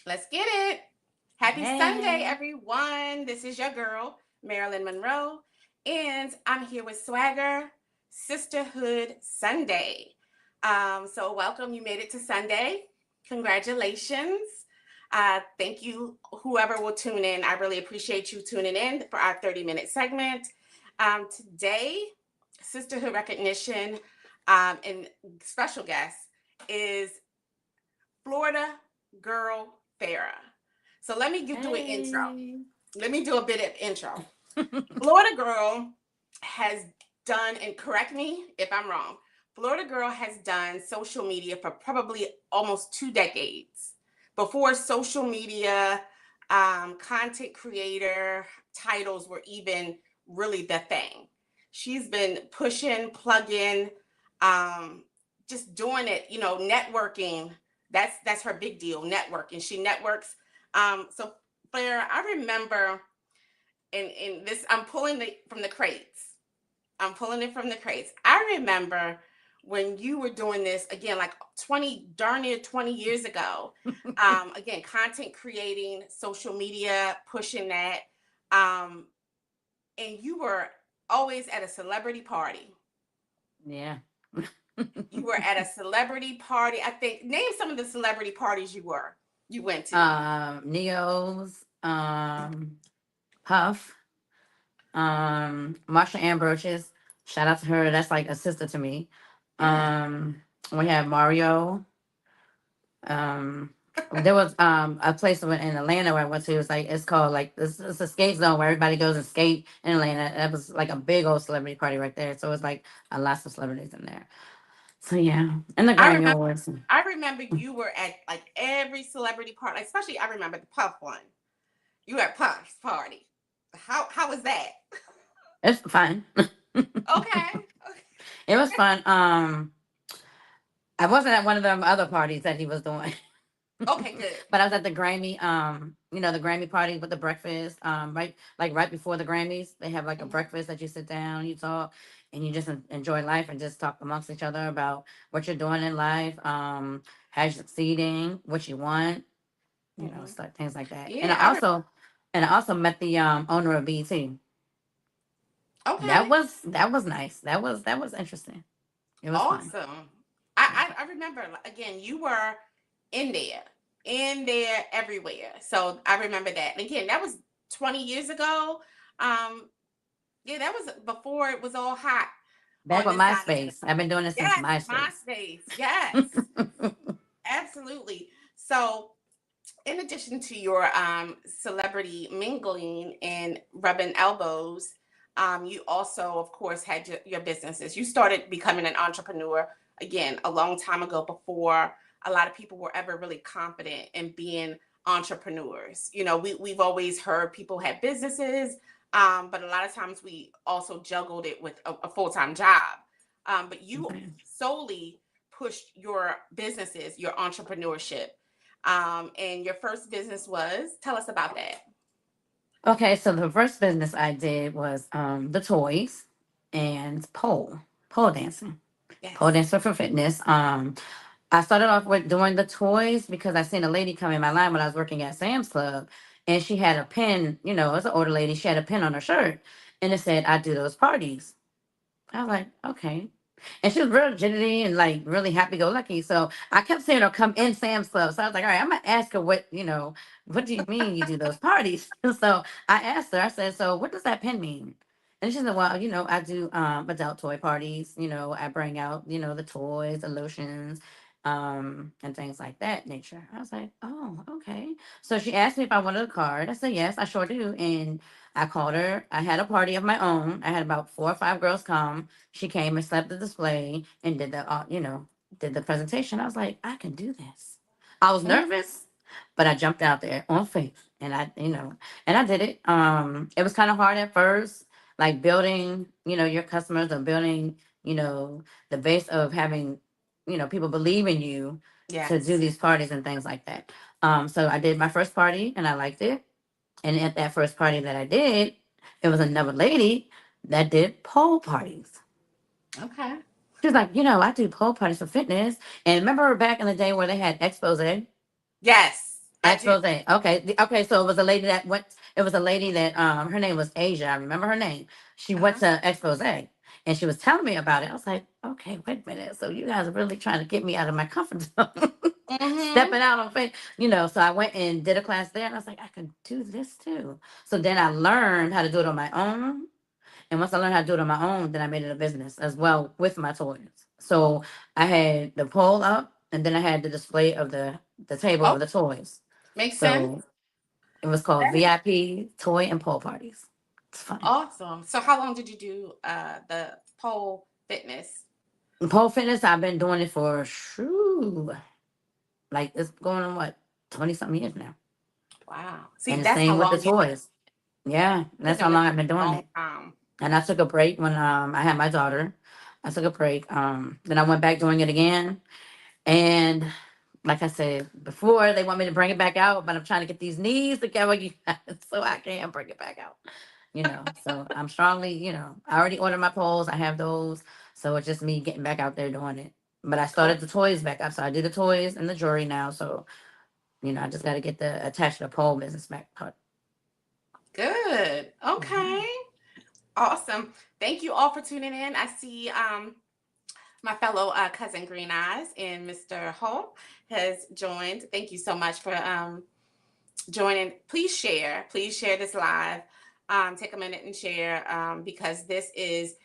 Let's get it. Happy Sunday, Hey. everyone. This is your girl, Marilyn Monroe, and I'm here with SwagHer Sisterhood Sunday. So, welcome. You made it to Sunday. Congratulations. Thank you, whoever will tune in. I really appreciate you tuning in for our 30-minute segment. Today, Sisterhood Recognition and special guest is Florida girl Farah. So let me do an intro. Hey. Let me do a bit of intro. Florida girl has done, and correct me if I'm wrong, Florida girl has done social media for probably almost 2 decades. Before social media, content creator titles were even really the thing. She's been pushing, plugging, um, just doing it, networking. That's her big deal, networking. She networks. So Claire, I remember and this I'm pulling it from the crates. I'm pulling it from the crates. I remember when you were doing this again, like 20, darn near 20 years ago. Again, content creating, social media, pushing that. Um, and you were always at a celebrity party. Yeah. You were at a celebrity party. I think name some of the celebrity parties you went to. Neo's, Puff, Marsha Ambrosius. Shout out to her. That's like a sister to me. Yeah. We have Mario. Um, there was a place in Atlanta where I went to. It was like it's called like it's a skate zone where everybody goes and skate in Atlanta. That was like a big old celebrity party right there. So it's like a lots of celebrities in there. So yeah, and the I Grammy remember Awards. I remember you were at like every celebrity party, like, especially I remember the Puff one. You at Puff's party. How was that? It's fun. Okay. It was fun. I wasn't at one of them other parties that he was doing, Okay, good. but I was at the Grammy. The Grammy party with the breakfast. Right before the Grammys, they have like a Mhm. breakfast that you sit down, you talk, and you just enjoy life and just talk amongst each other about what you're doing in life, how you're succeeding, what you want, Mhm. stuff, things like that. And Yeah, I also met the owner of BT. okay. That was nice. That was interesting. It was fun. Awesome. I remember again, you were in there, everywhere. So I remember that. And again, that was 20 years ago. Um, yeah, that was before it was all hot Back on with this side of the MySpace. I've been doing this since yes, MySpace. MySpace. Yes, absolutely. So in addition to your celebrity mingling and rubbing elbows, you also, of course, had your businesses. You started becoming an entrepreneur again a long time ago before a lot of people were ever really confident in being entrepreneurs. We've always heard people had businesses, but a lot of times we also juggled it with a full time job. But you Okay. solely pushed your businesses, your entrepreneurship, and your first business was, tell us about that. Okay, so the first business I did was the toys and pole dancing. Pole Yes. dancer for fitness. I started off with doing the toys because I seen a lady come in my line when I was working at Sam's Club, and she had a pin. It was an older lady. She had a pin on her shirt, and it said, "I do those parties." I was like, okay. And she was real jittery and like really happy go lucky. So I kept seeing her come in Sam's Club. So I was like, all right, I'm gonna ask her what do you mean you do those parties? So I asked her, I said, so what does that pin mean? And she said, well, I do adult toy parties, I bring out, the toys, the lotions, and things like that nature. I was like, oh, okay. So she asked me if I wanted a card. I said, yes, I sure do. And I called her. I had a party of my own. I had about 4 or 5 girls come. She came and slept the display and did the presentation. I was like, I can do this. I was Mm. nervous, but I jumped out there on faith, and I did it. It was kind of hard at first, like building, your customers or building, the base of having, people believe in you to do Yes. these parties and things like that. So I did my first party and I liked it. And at that first party that I did, it was another lady that did pole parties. Okay. She was like, I do pole parties for fitness. And remember back in the day where they had expos, Yes. I do. Expose. Okay. Okay. So it was a lady that went. It was a lady that her name was Asia. I remember her name. She went Uh-huh. to Expose, and she was telling me about it. I was like, okay, wait a minute. So you guys are really trying to get me out of my comfort zone, Mm-hmm. stepping out on faith. So I went and did a class there, and I was like, I can do this too. So then I learned how to do it on my own. And once I learned how to do it on my own, then I made it a business as well with my toys. So I had the pole up, and then I had the display of the table Oh, of the toys. makes sense. So it was called That is VIP Toy and Pole Parties. It's fun. awesome. So how long did you do the pole fitness? And pole fitness, I've been doing it for like it's going on what 20 something years now. Wow. See, And the that's how same with the long you've toys. Yeah, been that's how doing it long I've been a doing long it. time. And I took a break when I had my daughter. I took a break. Then I went back doing it again. And like I said before, they want me to bring it back out, but I'm trying to get these knees together, you guys, so I can bring it back out. So I'm strongly, I already ordered my poles. I have those. So it's just me getting back out there doing it. But I Cool. started the toys back up. So I do the toys and the jewelry now. So, I just got to get the attach the pole business back part. Good. Mhm. Okay. Awesome. Thank you all for tuning in. I see my fellow cousin Green Eyes and Mr. Hall has joined. Thank you so much for joining. Please share this live. Take a minute and share because this is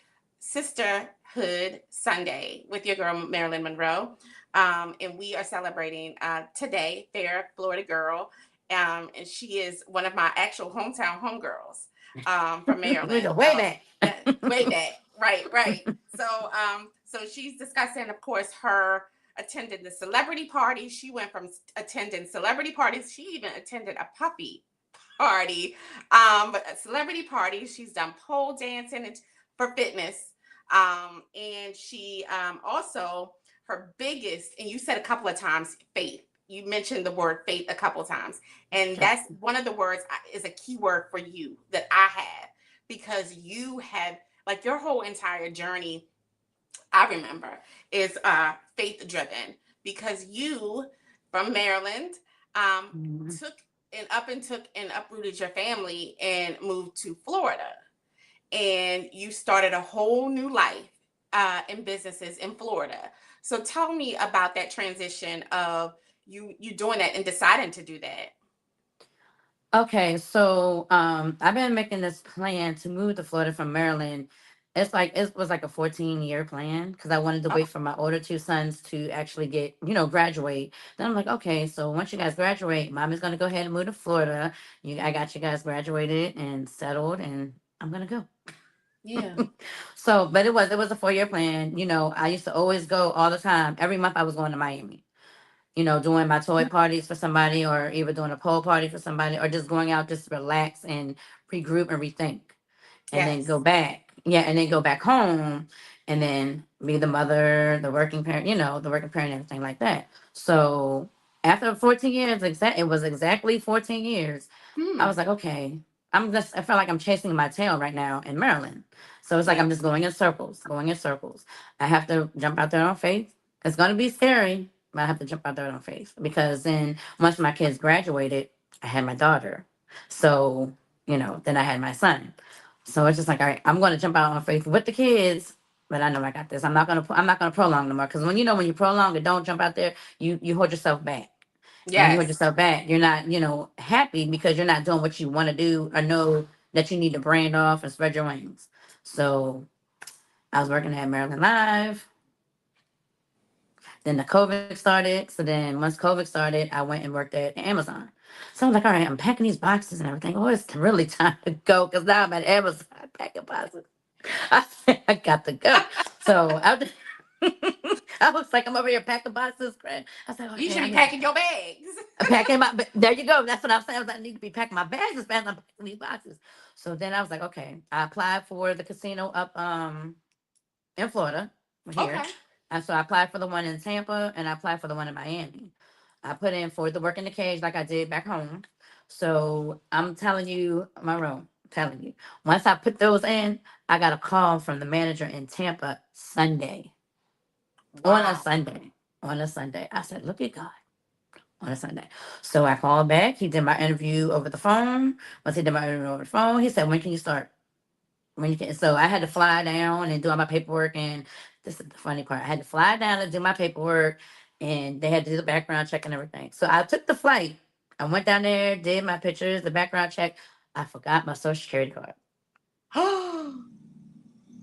Sisterhood Sunday with your girl Marilyn Monroe. And we are celebrating today, Fair Florida Girl. And she is one of my actual hometown homegirls from We Maryland. go way back. Way back. Right, right. So she's discussing, of course, her attended the celebrity party. She went from attending celebrity parties. She even attended a puppy party. But a celebrity party. She's done pole dancing for fitness. And she also her biggest, and you said a couple of times, faith. You mentioned the word faith a couple of times, and Sure. that's one of the words is a key word for you that I have because you have like your whole entire journey I remember is faith driven because you from Maryland Mhm. took took and uprooted your family and moved to Florida and you started a whole new life in businesses in Florida. So tell me about that transition of you doing that and deciding to do that. Okay, so I've been making this plan to move to Florida from Maryland. It was like a 14-year plan because I wanted to Oh, wait for my older two sons to actually get, graduate. Then I'm like, okay, so once you guys graduate, mom is gonna go ahead and move to Florida. I got you guys graduated and settled, and I'm gonna go. yeah. So, but it was a 4-year plan. I used to always go all the time. Every month I was going to Miami, doing my toy parties for somebody, or either doing a pole party for somebody, or just going out just to relax and regroup and rethink, and then go Yes. back. Yeah, and then go back home, and then be the mother, the working parent, the working parent, everything like that. So after 14 years, it was exactly 14 years. I Hmm. was like, okay, I feel like I'm chasing my tail right now in Maryland. So it's like Yeah. I'm just going in circles, going in circles. I have to jump out there on faith. It's gonna be scary, but I have to jump out there on faith because then once my kids graduated, I had my daughter. So, then I had my son. So it's just like, all right, I'm going to jump out on faith with the kids, but I know I got this. I'm not gonna prolong no more because when you prolong and don't jump out there, you hold yourself back. And when you hold Yes. yourself back, you're not, happy because you're not doing what you want to do or know that you need to brand off and spread your wings. So I was working at Maryland Live. Then the COVID started. So then once COVID started, I went and worked at Amazon. So I'm like, all right, I'm packing these boxes and everything. Oh, it's really time to go because now I'm at Amazon packing boxes. I said, I got to go. So I was like, I'm over here packing boxes. I said, You okay, should I be need to packing your bags. packing my. But there you go. That's what I'm saying. I was like, I need to be packing my bags as fast as I'm packing these boxes. So then I was like, okay. I applied for the casino up in Florida here. Okay. And so I applied for the one in Tampa and I applied for the one in Miami. I put in for the work in the cage like I did back home. So I'm telling you, Monroe, I'm telling you, once I put those in, I got a call from the manager in Tampa Sunday. On a Wow. Sunday. On a Sunday. I said, look at God. on a Sunday. So I called back. He did my interview over the phone. Once he did my interview over the phone, he said, "When can you start?" When you can, so I had to fly down and do all my paperwork. And this is the funny part: I had to fly down and do my paperwork, and they had to do the background check and everything. So I took the flight. I went down there, did my pictures, the background check. I forgot my social security card.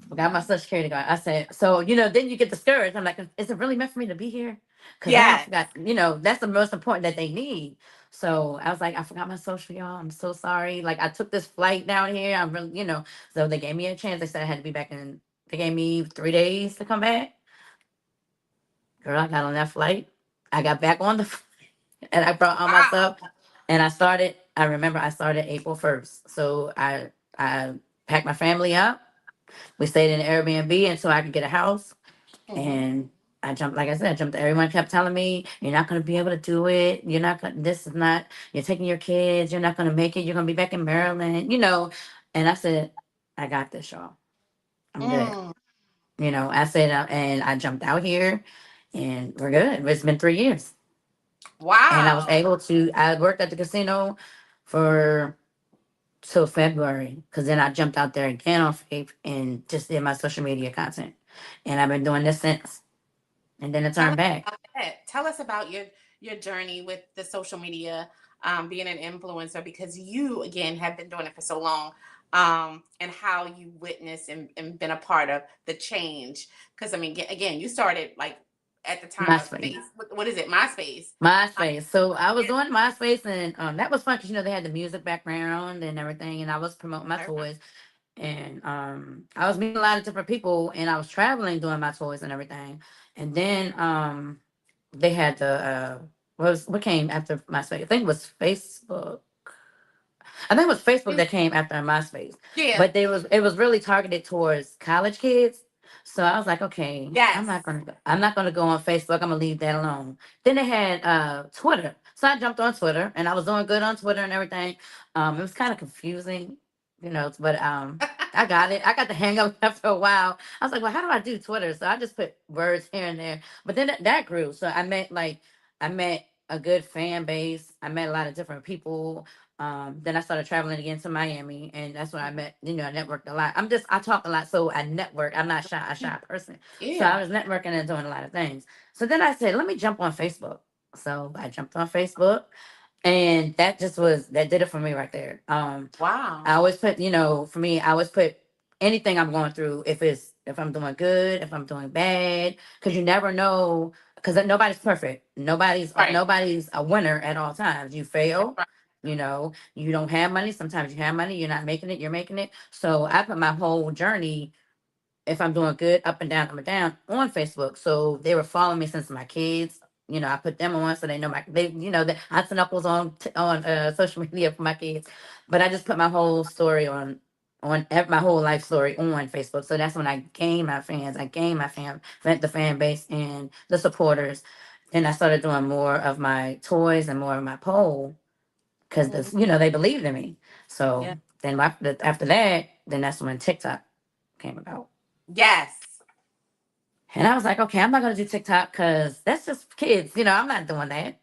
Forgot my social security card. I said, so then you get discouraged. I'm like, is it really meant for me to be here? Because now I Yes. forgot. That's the most important that they need. So I was like, I forgot my social, y'all. I'm so sorry. Like I took this flight down here. I'm really. So they gave me a chance. They said I had to be back in. They gave me 3 days to come back. Girl, I got on that flight. I got back on the, and I brought all my Wow. stuff. And I started. I remember I started April 1st. So I packed my family up. We stayed in an Airbnb until I could get a house. Hmm. And I jumped, like I said, I jumped. Everyone kept telling me, "You're not going to be able to do it. You're not going. This is not. You're taking your kids. You're not going to make it. You're going to be back in Maryland." And I said, "I got this, y'all. I'm good." Mm. I said, and I jumped out here, and we're good. It's been 3 years, and I was Wow. able to. I worked at the casino for till February, because then I jumped out there again on Faith and just did my social media content, and I've been doing this since. And then it Tell turned us back. about that. Tell us about your journey with the social media, being an influencer, because you again have been doing it for so long, and how you witnessed and been a part of the change. Because I mean, again, you started like at the time of MySpace. face. What is it? MySpace. Um, MySpace. So I was on MySpace, and that was fun because they had the music background and everything, and I was promoting my toys, and I was meeting a lot of different people, and I was traveling doing my toys and everything, and then they had the what came after MySpace? I think it was Facebook. I think it was Facebook that came after MySpace, yeah. but it was really targeted towards college kids. So I was like, okay, Yes. I'm not gonna go on Facebook. I'm gonna leave that alone. Then they had Twitter, so I jumped on Twitter, and I was doing good on Twitter and everything. It was kind of confusing, but I got it. I got the hang of it after a while. I was like, well, how do I do Twitter? So I just put words here and there. But then that grew. So I met a good fan base. I met a lot of different people. Then I started traveling again to Miami, and that's when I met. I networked a lot. I talk a lot, so I network. I'm not shy, a shy person, so I Yeah. was networking and doing a lot of things. So then I said, let me jump on Facebook. So I jumped on Facebook, and that did it for me right there. I Wow. always put, for me, I always put anything I'm going through, if I'm doing good, if I'm doing bad, because you never know, because nobody's perfect. Right. Nobody's a winner at all times. You That's fail, right. you don't have money. Sometimes you have money, you're not making it, you're making it. So I put my whole journey, if I'm doing good, up and down on Facebook. So they were following me since my kids. I put them on so they know the aunts and uncles on social media for my kids. But I just put my whole story my whole life story on Facebook. So that's when I gained my fans. I gained the fan base and the supporters. Then I started doing more of my toys and more of my poll because Mhm. they believed in me. So Yeah. then after that, then that's when TikTok came about. Yes. And I was like, okay, I'm not gonna do TikTok because that's just kids. I'm not doing that.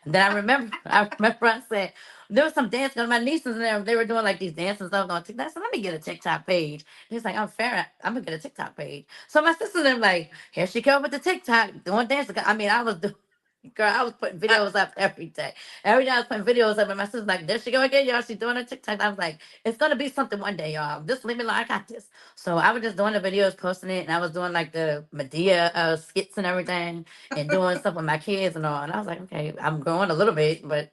And then I remember I said there was some dance on my nieces and they were doing like these dances stuff on TikTok. So let me get a TikTok page. And he's like, I'm fair. I'm gonna get a TikTok page. So my sister and them like, here she come with the TikTok doing dances. I mean, I was doing. Girl, I was putting Uh, videos up every day. Every day I was putting videos up, and my sister's like, there she go again, y'all. She's doing her TikTok. I was like, it's gonna be something one day, y'all. Just leave me alone. I got this. So I was just doing the videos, posting it, and I was doing like the Medea skits and everything, and doing stuff with my kids and all. And I was like, okay, I'm growing a little bit, but.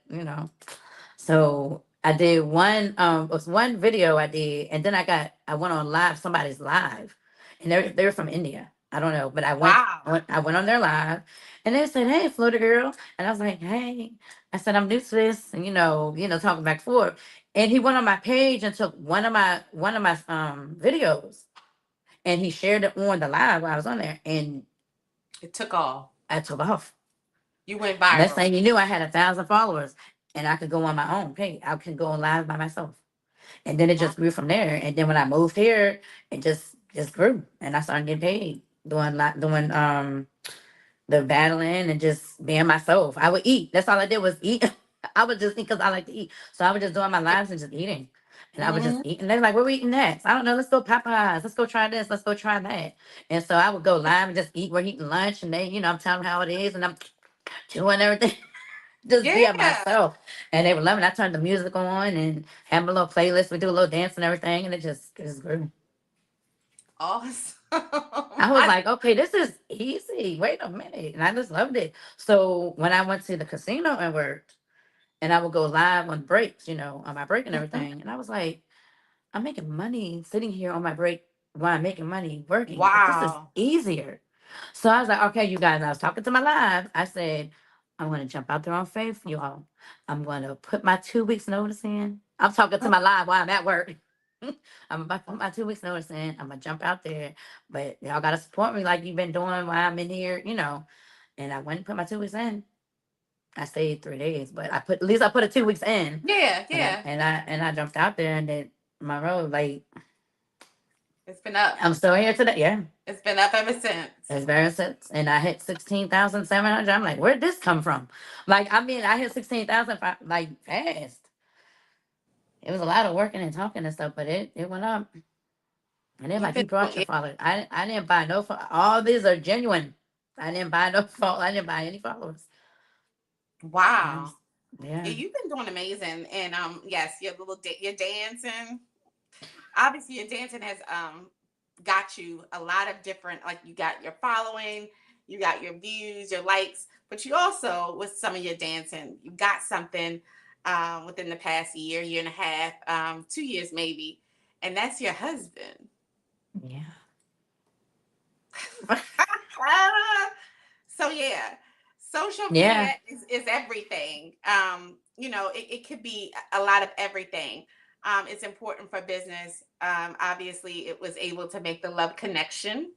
So I did it was one video I did, and then I went on live, somebody's live, and they're from India. I don't know, but wow. I went on their live, and they said, "Hey, Florida girl," and I was like, "Hey," I said, "I'm new to this," and talking back and forth. And he went on my page and took one of my videos, and he shared it on the live while I was on there, and It took off. I took off. You went Next viral. thing you knew, I had 1,000 followers, and I could go on my own page. I could go live by myself, and then it Wow. just grew from there. And then when I moved here, it just grew, and I started getting paid doing the battling and just being myself. I would eat. That's all I did was eat. I would just eat because I like to eat. So I was just doing my lives and just eating. And I would just Mhm. eat. And they're like, "What we eating next?" I don't know. Let's go Popeyes. Let's go try this. Let's go try that. And so I would go live and just eat. We're eating lunch. And they, I'm telling them how it is. And I'm doing everything. Just being Yeah. myself. And they were loving it. I turned the music on and have a little playlist. We do a little dance and everything. And it just grew. Awesome. I was like, okay, this is easy. Wait a minute. And I just loved it. So when I went to the casino and worked, and I would go live on breaks, on my break and Mhm. everything. And I was like, I'm making money sitting here on my break while I'm making money working, but this is Wow. easier. So I was like, okay, you guys, I was talking to my live. I said, I'm going to jump out there on faith, y'all. I'm going to put my 2 weeks notice in. I'm talking to my live while I'm at work. I'm about to put my 2 weeks notice in. I'm going to jump out there, but y'all got to support me like you've been doing while I'm in here. And I went and put my 2 weeks in. I stayed 3 days, but at least I put a 2 weeks in, Yeah, and I yeah. and I and I jumped out there and did my road. Like It's been up. I'm still here today. Yeah, It's been up ever since. it's very since, and I hit 16,700. I'm like, where'd this come from? Like, I mean, I hit 16,000 like fast. It was a lot of working and talking and stuff, but it went up. And they're You've like, been you brought your doing followers. I didn't buy no. All these are genuine. I didn't buy no. I didn't buy any followers. I wow. was, Yeah, yeah. you've been doing amazing. And yes, your dancing. Obviously your dancing has got you a lot of different, like you got your following, you got your views, your likes, but you also with some of your dancing, you got something within the past year and a half, 2 years maybe, and that's your husband. Yeah. So yeah, social media Yeah. is everything. It could be a lot of everything. It's important for business. Obviously, it was able to make the love connection.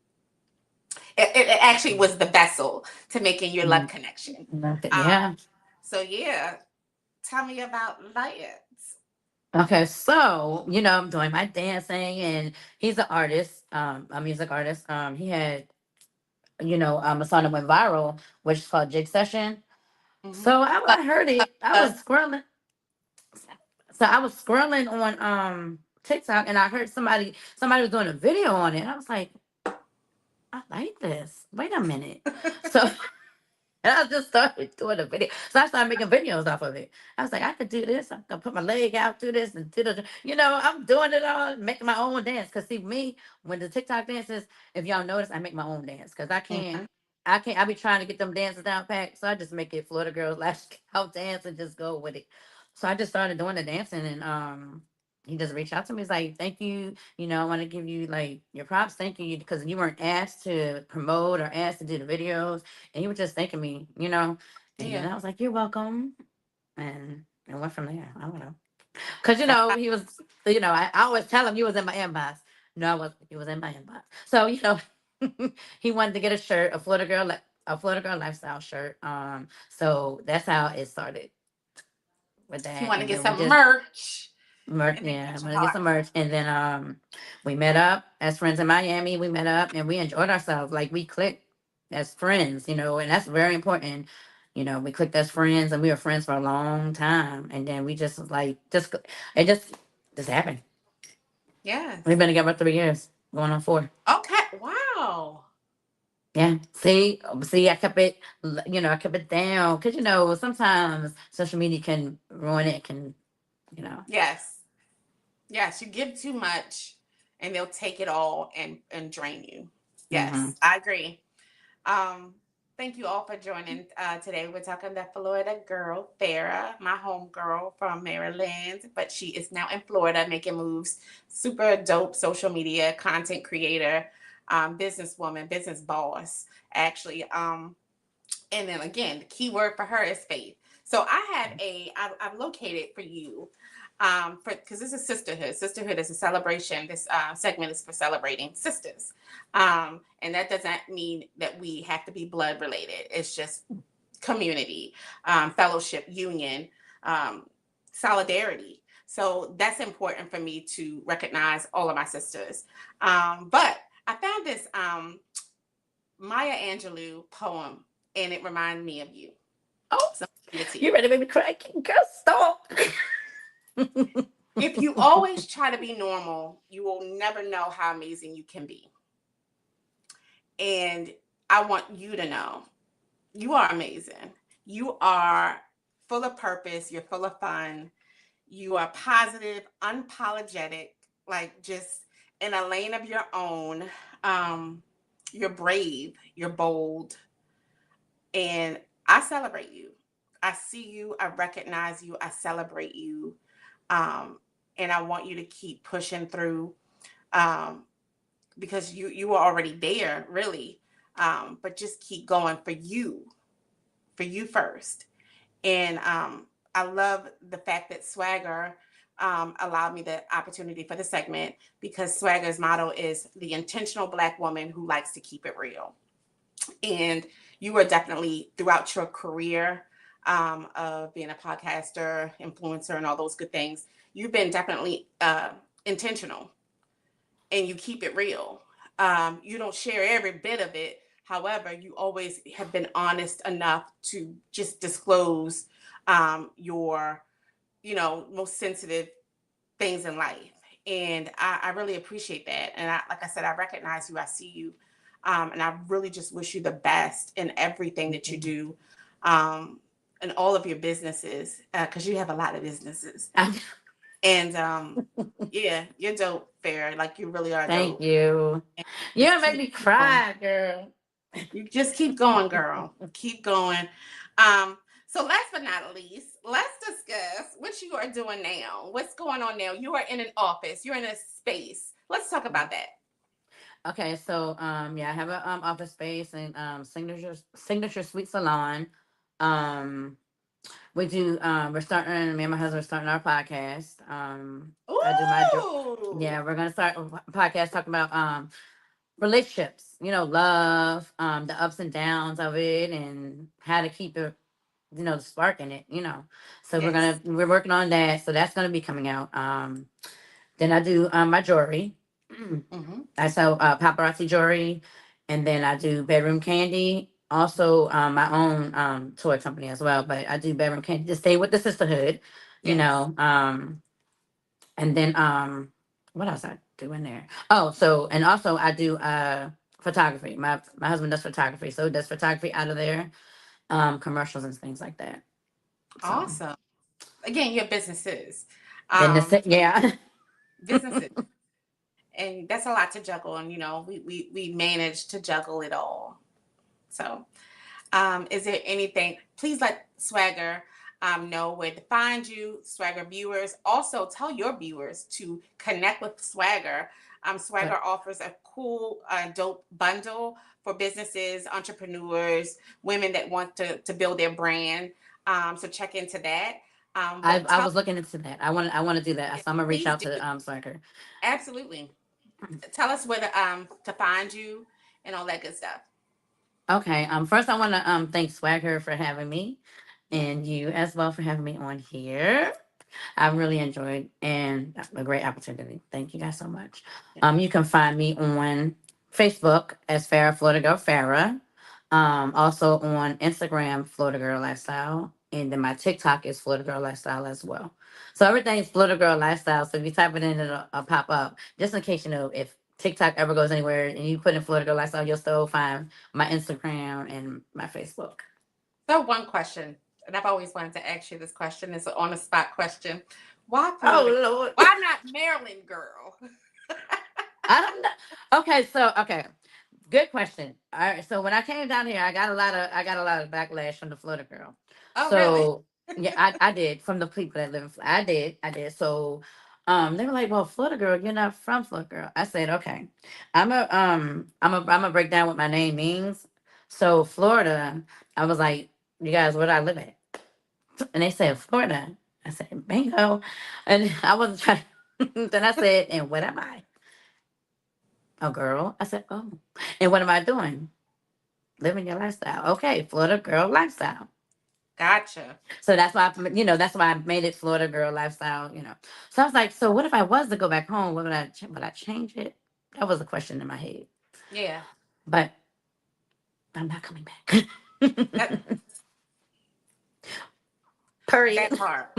It actually was the vessel to making your love Mm, connection. yeah. So yeah, tell me about Lions. Okay, so I'm doing my dancing, and he's an artist, a music artist. He had, a song that went viral, which is called Jig Session. Mm-hmm. So I heard it. I was Uh, scrolling. So I was scrolling on TikTok, and I heard somebody was doing a video on it. And I was like, I like this. Wait a minute. So and I just started doing a video. So I started making videos off of it. I was like, I could do this. I could put my leg out, do this, and I'm doing it all, making my own dance. Cause see me, when the TikTok dances, if y'all notice, I make my own dance. Cause mhm. I be trying to get them dances down packed. So I just make it Florida Girls Lash Out dance and just go with it. So I just started doing the dancing, and he just reached out to me. He's like, thank you. I want to give you like your props. Thank you because you weren't asked to promote or asked to do the videos, and he was just thanking me. And then Yeah. I was like, you're welcome. And it went from there. I don't know. Because, he was, I always tell him you was in my inbox. No, I wasn't. He was in my inbox. So, he wanted to get a shirt, a Florida Girl lifestyle shirt. So that's how it started with You that. want to And get then we some just merch, merch, and then yeah, get I'm your gonna get heart. some merch. And then we met up as friends in Miami. We met up and we enjoyed ourselves. Like we clicked as friends, and that's very important. We clicked as friends and we were friends for a long time. And then we just like it just happened. We've Yes. been together 3 years, going on 4. Okay. Wow. Yeah. See, I kept it down because sometimes social media can ruin it. Can you know? Yes. Yes. You give too much, and they'll take it all and drain you. Mm-hmm. Yes, I agree. Um, Thank you all for joining today. We're talking to Florida girl, Farah, my home girl from Maryland, but she is now in Florida making moves. Super dope social media content creator, businesswoman, business boss, actually. And then again, the key word for her is faith. So I've located for you, for because this is sisterhood. Sisterhood is a celebration. This segment is for celebrating sisters, and that doesn't mean that we have to be blood related. It's just community, fellowship, union, um, solidarity. So that's important for me to recognize all of my sisters. But I found this Maya Angelou poem and it reminded me of you. Oh, So I'm gonna give it to you you. ready to make me cry? Girl, stop. If you always try to be normal, you will never know how amazing you can be. And I want you to know you are amazing. You are full of purpose. You're full of fun. You are positive, unapologetic, like just in a lane of your own. Um, you're brave, you're bold, and I celebrate you. I see you, I recognize you, I celebrate you. Um, and I want you to keep pushing through um, because you are already there, really. But just keep going for you first. And I love the fact that SwagHer allowed me the opportunity for the segment because SwagHer's motto is the intentional Black woman who likes to keep it real. And you were definitely throughout your career of being a podcaster, influencer, and all those good things, you've been definitely intentional and you keep it real. You don't share every bit of it. However, you always have been honest enough to just disclose your, most sensitive things in life. And I really appreciate that. And like I said, I recognize you, I see you. And I really just wish you the best in everything that you do in all of your businesses, because you have a lot of businesses. And yeah, you're dope, Fair. Like you really are Thank dope. you. And You just gonna make me keep going. cry, girl. You just keep going, girl. Keep going. Um, so last but not least, let's discuss what you are doing now. What's going on now? You are in an office, you're in a space. Let's talk about that. Okay, so yeah, I have a office space and signature sweet salon. Um we do we're starting me and my husband are starting our podcast. I do my Ooh. yeah, we're gonna start a podcast talking about relationships, love, the ups and downs of it and how to keep it, the spark in it. So Yes. we're working on that. So that's gonna be coming out. Then I do my jewelry. Mm-hmm. I sell paparazzi jewelry, and then I do bedroom candy. Also, my own toy company as well. But I do bedroom candy to stay with the sisterhood, you Yes. know. And then what else I do in there? Oh, so and also I do photography. My husband does photography, so he does photography out of there, commercials and things like that. So Awesome. Again, your businesses. then Um, yeah. businesses. And that's a lot to juggle. And we manage to juggle it all. So is there anything? Please let SwagHer know where to find you, SwagHer viewers. Also, tell your viewers to connect with SwagHer. SwagHer offers a cool, dope bundle for businesses, entrepreneurs, women that want to build their brand. So check into that. But I tell, was looking into that. I want to do that. So I'm gonna reach please out do. to Swanker. Absolutely. Tell us where to find you and all that good stuff. Okay. First I want to thank Swagger for having me, Yeah. and you as well for having me on here. I really enjoyed and a great opportunity. Thank you guys so much. You can find me on Facebook as Farrah Florida Girl Farrah. Also on Instagram, Florida Girl Lifestyle. And then my TikTok is Florida Girl Lifestyle as well. So everything is Florida Girl Lifestyle. So if you type it in, it'll pop up. Just in case if TikTok ever goes anywhere and you put in Florida Girl Lifestyle, you'll still find my Instagram and my Facebook. So one question, and I've always wanted to ask you this question. It's an on the spot question. Why Oh Florida? Lord. Why not Maryland girl? I don't know. Okay. Good question. All right. So when I came down here, I got a lot of backlash from the Florida girl. Oh, really? So yeah, I did from the people that live in Florida. I did. So they were like, "Well, Florida girl, you're not from Florida girl." I said, "Okay, I'm a break down what my name means." So Florida, I was like, "You guys, where do I live at?" And they said Florida. I said, "Bingo," and I wasn't trying. Then I said, "And what am I?" A girl. I said, "Oh, and what am I doing?" Living your lifestyle. Okay, Florida girl lifestyle. Gotcha. So that's why I made it Florida girl lifestyle. So I was like, so what if I was to go back home? Would I change it? That was a question in my head. Yeah. But I'm not coming back. That, Period. that part.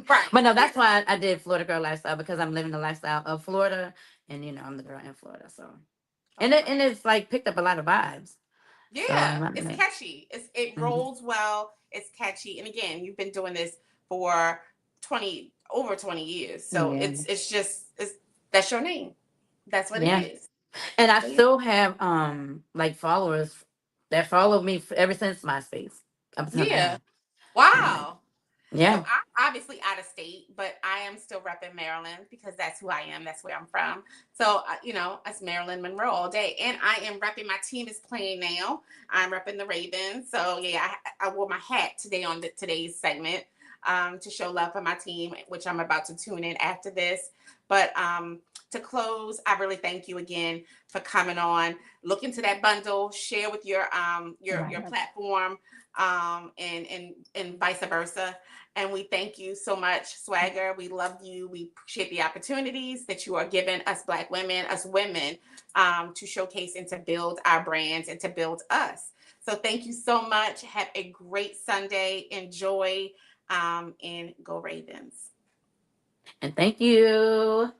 Right. But no, Yeah. that's why I did Florida girl lifestyle, because I'm living the lifestyle of Florida, and I'm the girl in Florida. So, Okay. and it's like picked up a lot of vibes. So I'm Yeah, loving it's it. catchy. It Hmm. rolls well. It's catchy. And again, you've been doing this for 20 years. So Yeah, it's that's your name. That's what it yeah. is. And I So yeah. still have like followers that follow me ever since MySpace up until Yeah. now. Yeah, Wow. So yeah. I'm obviously out of state, but I am still repping Maryland because that's who I am. That's where I'm from. So, it's Maryland Monroe all day. And I am repping, my team is playing now. I'm repping the Ravens. So, yeah, I wore my hat today on today's segment to show love for my team, which I'm about to tune in after this. But to close, I really thank you again for coming on. Look into that bundle, share with your Right. platform, and vice versa. And we thank you so much, SwagHer. We love you. We appreciate the opportunities that you are giving us Black women, us women, to showcase and to build our brands and to build us. So thank you so much. Have a great Sunday. Enjoy, and go Ravens. And thank you.